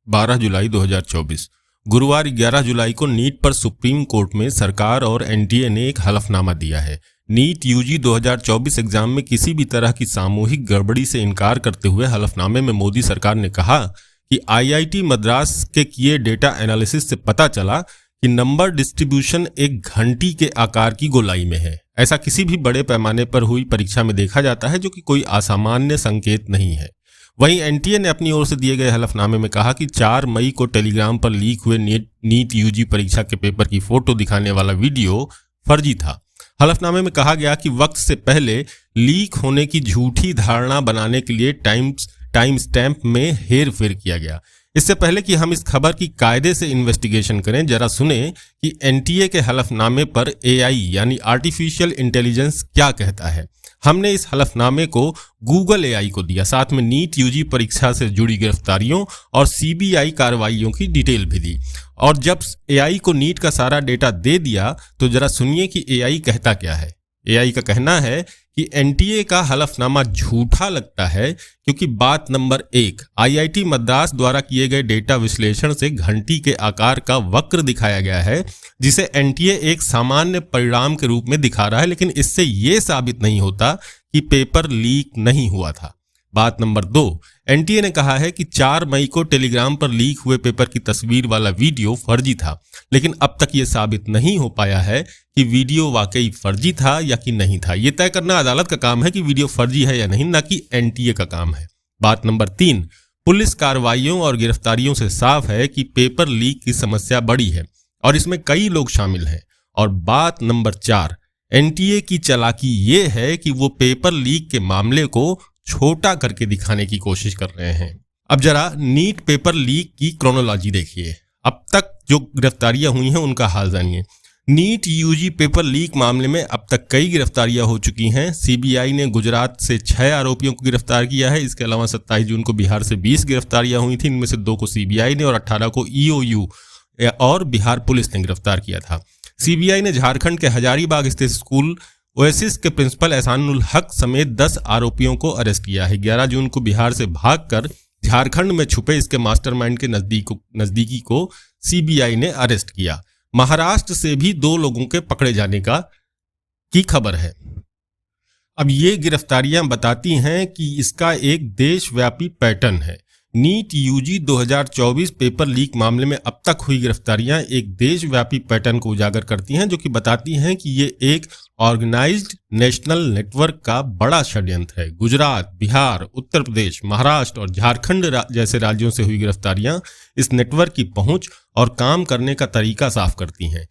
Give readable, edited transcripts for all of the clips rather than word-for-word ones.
12 जुलाई 2024 गुरुवार 11 जुलाई को नीट पर सुप्रीम कोर्ट में सरकार और एनटीए ने एक हलफनामा दिया है। नीट यूजी 2024 एग्जाम में किसी भी तरह की सामूहिक गड़बड़ी से इनकार करते हुए हलफनामे में मोदी सरकार ने कहा कि आईआईटी मद्रास के किए डेटा एनालिसिस से पता चला कि नंबर डिस्ट्रीब्यूशन एक घंटी के आकार की गोलाई में है। ऐसा किसी भी बड़े पैमाने पर हुई परीक्षा में देखा जाता है, जो कि कोई असामान्य संकेत नहीं है। वहीं एनटीए ने अपनी ओर से दिए गए हलफनामे में कहा कि 4 मई को टेलीग्राम पर लीक हुए नीट यूजी परीक्षा के पेपर की फोटो दिखाने वाला वीडियो फर्जी था। हलफनामे में कहा गया कि वक्त से पहले लीक होने की झूठी धारणा बनाने के लिए टाइम स्टैम्प में हेर फेर किया गया। इससे पहले कि हम इस खबर की कायदे से इन्वेस्टिगेशन करें, जरा सुने कि एनटीए के हलफनामे पर एआई यानी आर्टिफिशियल इंटेलिजेंस क्या कहता है। हमने इस हलफनामे को गूगल एआई को दिया, साथ में नीट यूजी परीक्षा से जुड़ी गिरफ्तारियों और सीबीआई कार्रवाइयों की डिटेल भी दी। और जब एआई को नीट का सारा डेटा दे दिया तो जरा सुनिए कि एआई कहता क्या है। एआई का कहना है कि एनटीए का हलफनामा झूठा लगता है क्योंकि बात नंबर 1, आईआईटी मद्रास द्वारा किए गए डेटा विश्लेषण से घंटी के आकार का वक्र दिखाया गया है, जिसे एनटीए एक सामान्य परिणाम के रूप में दिखा रहा है, लेकिन इससे यह साबित नहीं होता कि पेपर लीक नहीं हुआ था। बात नंबर 2, एनटीए ने कहा है कि 4 मई को टेलीग्राम पर लीक हुए पेपर की तस्वीर वाला वीडियो फर्जी था, लेकिन अब तक ये साबित नहीं हो पाया है कि वीडियो वाकई फर्जी था या कि नहीं था। ये तय करना अदालत का काम है कि वीडियो फर्जी है या नहीं, न कि एनटीए का काम है। बात नंबर 3, पुलिस कार्रवाइयों और गिरफ्तारियों से साफ है कि पेपर लीक की समस्या बड़ी है और इसमें कई लोग शामिल हैं। और बात नंबर 4, एनटीए की चालाकी ये है कि वो पेपर लीक के मामले को छोटा करके दिखाने की कोशिश कर रहे हैं। अब जरा नीट पेपर लीक की क्रोनोलॉजी देखिए। अब तक जो गिरफ्तारियां हुई हैं उनका हाल जानिए। नीट यूजी पेपर लीक मामले में अब तक कई गिरफ्तारियां हो चुकी हैं। सीबीआई ने गुजरात से 6 आरोपियों को गिरफ्तार किया है। इसके अलावा 27 जून को बिहार से 20 गिरफ्तारियां हुई थी। इनमें से 2 को सीबीआई ने और 18 को ईओयू और बिहार पुलिस ने गिरफ्तार किया था। सीबीआई ने झारखंड के हजारीबाग स्थित स्कूल ओएसिस के प्रिंसिपल एहसानुल हक समेत 10 आरोपियों को अरेस्ट किया है। 11 जून को बिहार से भागकर झारखंड में छुपे इसके मास्टरमाइंड के नजदीकी को सीबीआई ने अरेस्ट किया। महाराष्ट्र से भी 2 लोगों के पकड़े जाने की खबर है। अब ये गिरफ्तारियां बताती हैं कि इसका एक देशव्यापी पैटर्न है। नीट यूजी 2024 पेपर लीक मामले में अब तक हुई गिरफ्तारियां एक देशव्यापी पैटर्न को उजागर करती हैं, जो कि बताती हैं कि ये एक ऑर्गेनाइज्ड नेशनल नेटवर्क का बड़ा षड्यंत्र है। गुजरात, बिहार, उत्तर प्रदेश, महाराष्ट्र और झारखंड जैसे राज्यों से हुई गिरफ्तारियां इस नेटवर्क की पहुंच और काम करने का तरीका साफ करती हैं।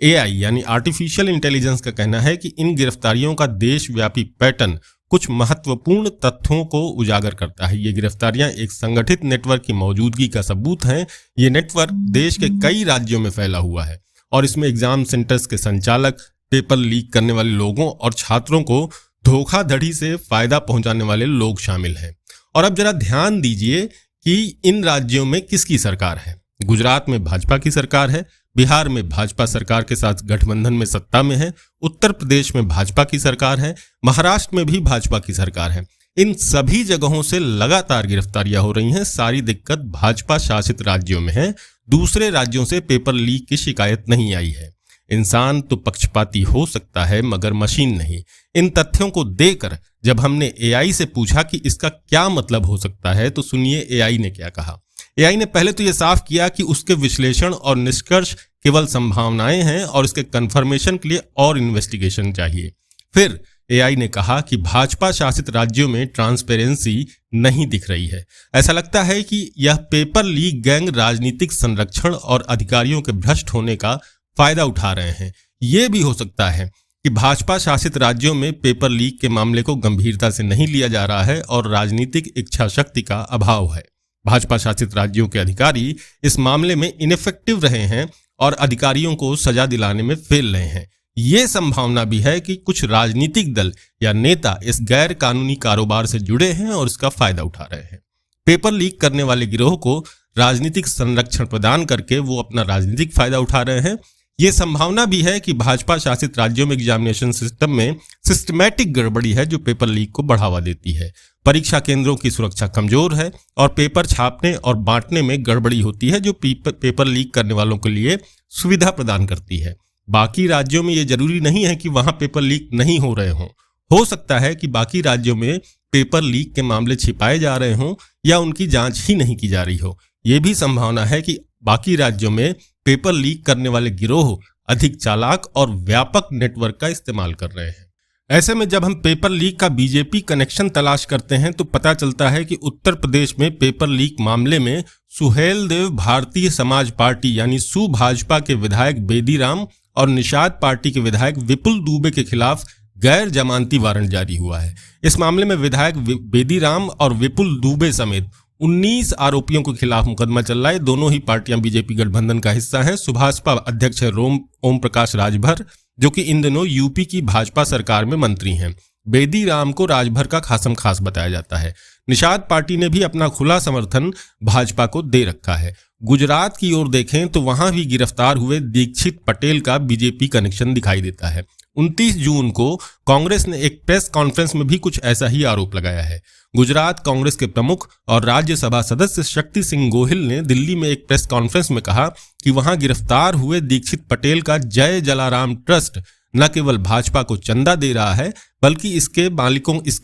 एआई यानी आर्टिफिशियल इंटेलिजेंस का कहना है कि इन गिरफ्तारियों का देशव्यापी पैटर्न कुछ महत्वपूर्ण तथ्यों को उजागर करता है। ये गिरफ्तारियां एक संगठित नेटवर्क की मौजूदगी का सबूत हैं। ये नेटवर्क देश के कई राज्यों में फैला हुआ है और इसमें एग्जाम सेंटर्स के संचालक, पेपर लीक करने वाले लोगों और छात्रों को धोखाधड़ी से फायदा पहुंचाने वाले लोग शामिल हैं। और अब जरा ध्यान दीजिए कि इन राज्यों में किसकी सरकार है। गुजरात में भाजपा की सरकार है, बिहार में भाजपा सरकार के साथ गठबंधन में सत्ता में है, उत्तर प्रदेश में भाजपा की सरकार है, महाराष्ट्र में भी भाजपा की सरकार है। इन सभी जगहों से लगातार गिरफ्तारियां हो रही हैं। सारी दिक्कत भाजपा शासित राज्यों में है। दूसरे राज्यों से पेपर लीक की शिकायत नहीं आई है। इंसान तो पक्षपाती हो सकता है मगर मशीन नहीं। इन तथ्यों को देकर जब हमने एआई से पूछा कि इसका क्या मतलब हो सकता है, तो सुनिए एआई ने क्या कहा। एआई ने पहले तो यह साफ किया कि उसके विश्लेषण और निष्कर्ष केवल संभावनाएं हैं और इसके कंफर्मेशन के लिए और इन्वेस्टिगेशन चाहिए। फिर एआई ने कहा कि भाजपा शासित राज्यों में ट्रांसपेरेंसी नहीं दिख रही है। ऐसा लगता है कि यह पेपर लीक गैंग राजनीतिक संरक्षण और अधिकारियों के भ्रष्ट होने का फायदा उठा रहे हैं। यह भी हो सकता है कि भाजपा शासित राज्यों में पेपर लीक के मामले को गंभीरता से नहीं लिया जा रहा है और राजनीतिक इच्छा शक्ति का अभाव है। भाजपा शासित राज्यों के अधिकारी इस मामले में इनफेक्टिव रहे हैं और अधिकारियों को सजा दिलाने में फेल रहे हैं। ये संभावना भी है कि कुछ राजनीतिक दल या नेता इस गैर कानूनी कारोबार से जुड़े हैं और इसका फायदा उठा रहे हैं। पेपर लीक करने वाले गिरोह को राजनीतिक संरक्षण प्रदान करके वो अपना राजनीतिक फायदा उठा रहे हैं। ये संभावना भी है कि भाजपा शासित राज्यों में एग्जामिनेशन सिस्टम में सिस्टमैटिक गड़बड़ी है जो पेपर लीक को बढ़ावा देती है। परीक्षा केंद्रों की सुरक्षा कमजोर है और पेपर छापने और बांटने में गड़बड़ी होती है जो पेपर लीक करने वालों के लिए सुविधा प्रदान करती है। बाकी राज्यों में ये जरूरी नहीं है कि वहां पेपर लीक नहीं हो रहे हों। हो सकता है कि बाकी राज्यों में पेपर लीक के मामले छिपाए जा रहे हों या उनकी जांच ही नहीं की जा रही हो। ये भी संभावना है कि बाकी राज्यों में पेपर लीक करने वाले गिरोह अधिक चालाक और व्यापक नेटवर्क का इस्तेमाल कर रहे हैं। ऐसे में जब हम पेपर लीक का बीजेपी कनेक्शन तलाश करते हैं तो पता चलता है कि उत्तर प्रदेश में पेपर लीक मामले में सुहेलदेव भारतीय समाज पार्टी यानी सुभाजपा के विधायक बेदीराम और निषाद पार्टी के विधायक विपुल दुबे के खिलाफ गैर जमानती वारंट जारी हुआ है। इस मामले में विधायक बेदीराम और विपुल दुबे समेत 19 आरोपियों के खिलाफ मुकदमा चल रहा है। दोनों ही पार्टियां बीजेपी गठबंधन का हिस्सा हैं। सुभाजपा अध्यक्ष है ओम प्रकाश राजभर, जो कि इन दिनों यूपी की भाजपा सरकार में मंत्री हैं। बेदीराम को राजभर का खासम खास बताया जाता है। निषाद पार्टी ने भी अपना खुला समर्थन भाजपा को दे रखा है। गुजरात की ओर देखें तो वहां भी गिरफ्तार हुए दीक्षित पटेल का बीजेपी कनेक्शन दिखाई देता है। 29 जून को कांग्रेस ने एक प्रेस कॉन्फ्रेंस में भी कुछ ऐसा ही आरोप लगाया है। गुजरात कांग्रेस के प्रमुख और राज्यसभा सदस्य शक्ति सिंह गोहिल ने दिल्ली में एक प्रेस कॉन्फ्रेंस में कहा कि वहां गिरफ्तार हुए दीक्षित पटेल का जय जलाराम ट्रस्ट न केवल भाजपा को चंदा दे रहा है बल्कि इसके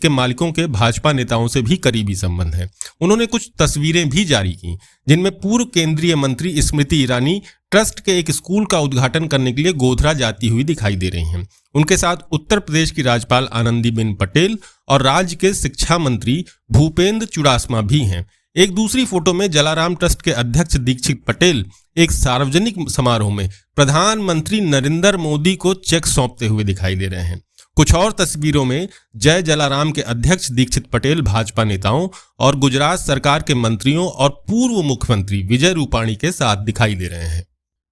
मालिकों के भाजपा नेताओं से भी करीबी संबंध है। उन्होंने कुछ तस्वीरें भी जारी की जिनमें पूर्व केंद्रीय मंत्री स्मृति ईरानी ट्रस्ट के एक स्कूल का उद्घाटन करने के लिए गोधरा जाती हुई दिखाई दे रही हैं। उनके साथ उत्तर प्रदेश की राज्यपाल आनंदीबेन पटेल और राज्य के शिक्षा मंत्री भूपेंद्र चुड़ासमा भी हैं। एक दूसरी फोटो में जलाराम ट्रस्ट के अध्यक्ष दीक्षित पटेल एक सार्वजनिक समारोह में प्रधानमंत्री नरेंद्र मोदी को चेक सौंपते हुए दिखाई दे रहे हैं। कुछ और तस्वीरों में जय जलाराम के अध्यक्ष दीक्षित पटेल भाजपा नेताओं और गुजरात सरकार के मंत्रियों और पूर्व मुख्यमंत्री विजय रूपाणी के साथ दिखाई दे रहे हैं।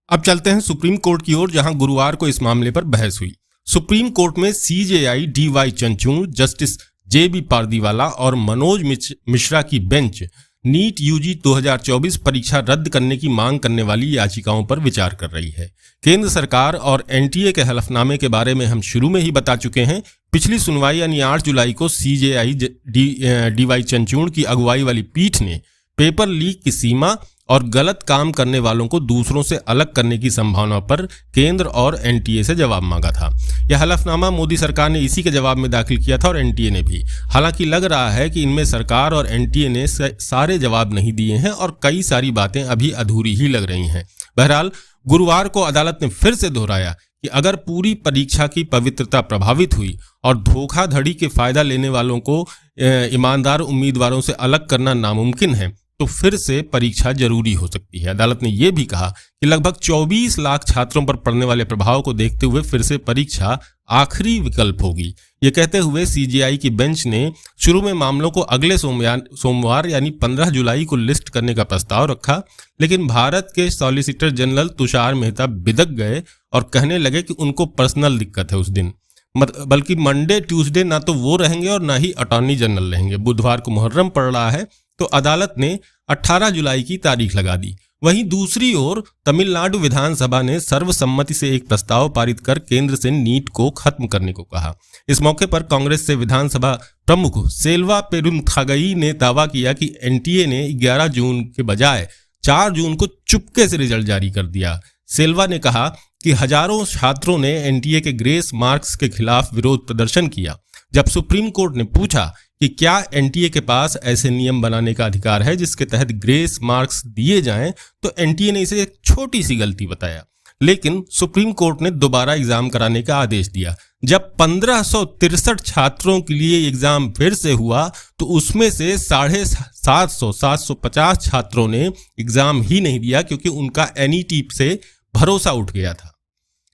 अब चलते हैं सुप्रीम कोर्ट की ओर, जहां गुरुवार को इस मामले पर बहस हुई। सुप्रीम कोर्ट में सीजेआई डीवाई चंद्रचूड़, जस्टिस जेबी पारदीवाला और मनोज मिश्रा की बेंच नीट यूजी 2024 परीक्षा रद्द करने की मांग करने वाली याचिकाओं पर विचार कर रही है। केंद्र सरकार और एनटीए के हलफनामे के बारे में हम शुरू में ही बता चुके हैं। पिछली सुनवाई यानी 8 जुलाई को सीजेआई डीवाई चंद्रचूड़ की अगुवाई वाली पीठ ने पेपर लीक की सीमा और गलत काम करने वालों को दूसरों से अलग करने की संभावना पर केंद्र और एनटीए से जवाब मांगा था। यह हलफनामा मोदी सरकार ने इसी के जवाब में दाखिल किया था और एनटीए ने भी। हालांकि लग रहा है कि इनमें सरकार और एनटीए ने सारे जवाब नहीं दिए हैं और कई सारी बातें अभी अधूरी ही लग रही हैं। बहरहाल गुरुवार को अदालत ने फिर से दोहराया कि अगर पूरी परीक्षा की पवित्रता प्रभावित हुई और धोखाधड़ी के फायदा लेने वालों को ईमानदार उम्मीदवारों से अलग करना नामुमकिन है तो फिर से परीक्षा जरूरी हो सकती है। अदालत ने यह भी कहा कि लगभग 24 लाख छात्रों पर पड़ने वाले प्रभाव को देखते हुए फिर से परीक्षा आखिरी विकल्प होगी। ये कहते हुए सीजेआई की बेंच ने शुरू में मामलों को अगले सोमवार यानी 15 जुलाई को लिस्ट करने का प्रस्ताव रखा, लेकिन भारत के सॉलिसिटर जनरल तुषार मेहता बिदक गए और कहने लगे कि उनको पर्सनल दिक्कत है उस दिन, बल्कि मंडे ट्यूसडे ना तो वो रहेंगे और ना ही अटॉर्नी जनरल रहेंगे। बुधवार को मुहर्रम पड़ रहा है तो अदालत ने 18 जुलाई की तारीख लगा दी। वहीं दूसरी ओर तमिलनाडु विधानसभा ने सर्वसम्मति से एक प्रस्ताव पारित कर केंद्र से नीट को खत्म करने को कहा। इस मौके पर कांग्रेस से विधानसभा प्रमुख सेल्वा पेरुंथागई ने दावा किया कि एनटीए ने 11 जून के बजाय 4 जून को चुपके से रिजल्ट जारी कर दिया। सेल्वा ने कहा कि हजारों छात्रों ने एनटीए के ग्रेस मार्क्स के खिलाफ विरोध प्रदर्शन किया। जब सुप्रीम कोर्ट ने पूछा कि क्या एनटीए के पास ऐसे नियम बनाने का अधिकार है जिसके तहत ग्रेस मार्क्स दिए जाएं, तो एनटीए ने इसे एक छोटी सी गलती बताया। लेकिन सुप्रीम कोर्ट ने दोबारा एग्जाम कराने का आदेश दिया। जब 1563 छात्रों के लिए एग्जाम फिर से हुआ तो उसमें से 750 छात्रों ने एग्जाम ही नहीं दिया क्योंकि उनका एनईटी से भरोसा उठ गया था।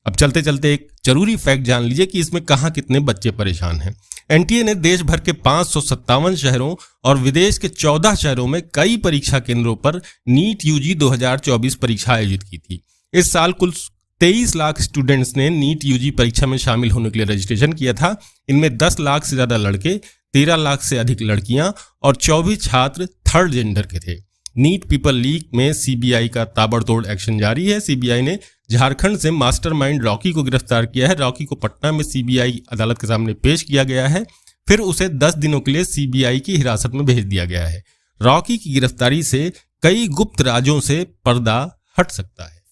अब चलते चलते एक जरूरी फैक्ट जान लीजिए कि इसमें कहां कितने बच्चे परेशान हैं। एनटीए ने देश भर के 557 शहरों और विदेश के 14 शहरों में कई परीक्षा केंद्रों पर नीट यूजी 2024 परीक्षा आयोजित की थी। इस साल कुल 23 लाख स्टूडेंट्स ने नीट यूजी परीक्षा में शामिल होने के लिए रजिस्ट्रेशन किया था। इनमें 10 लाख से ज्यादा लड़के, 13 लाख से अधिक लड़कियां और 24 छात्र थर्ड जेंडर के थे। नीट पेपर लीक में सीबीआई का ताबड़तोड़ एक्शन जारी है। सीबीआई ने झारखंड से मास्टरमाइंड रॉकी को गिरफ्तार किया है। रॉकी को पटना में सीबीआई अदालत के सामने पेश किया गया है, फिर उसे 10 दिनों के लिए सीबीआई की हिरासत में भेज दिया गया है। रॉकी की गिरफ्तारी से कई गुप्त राजों से पर्दा हट सकता है।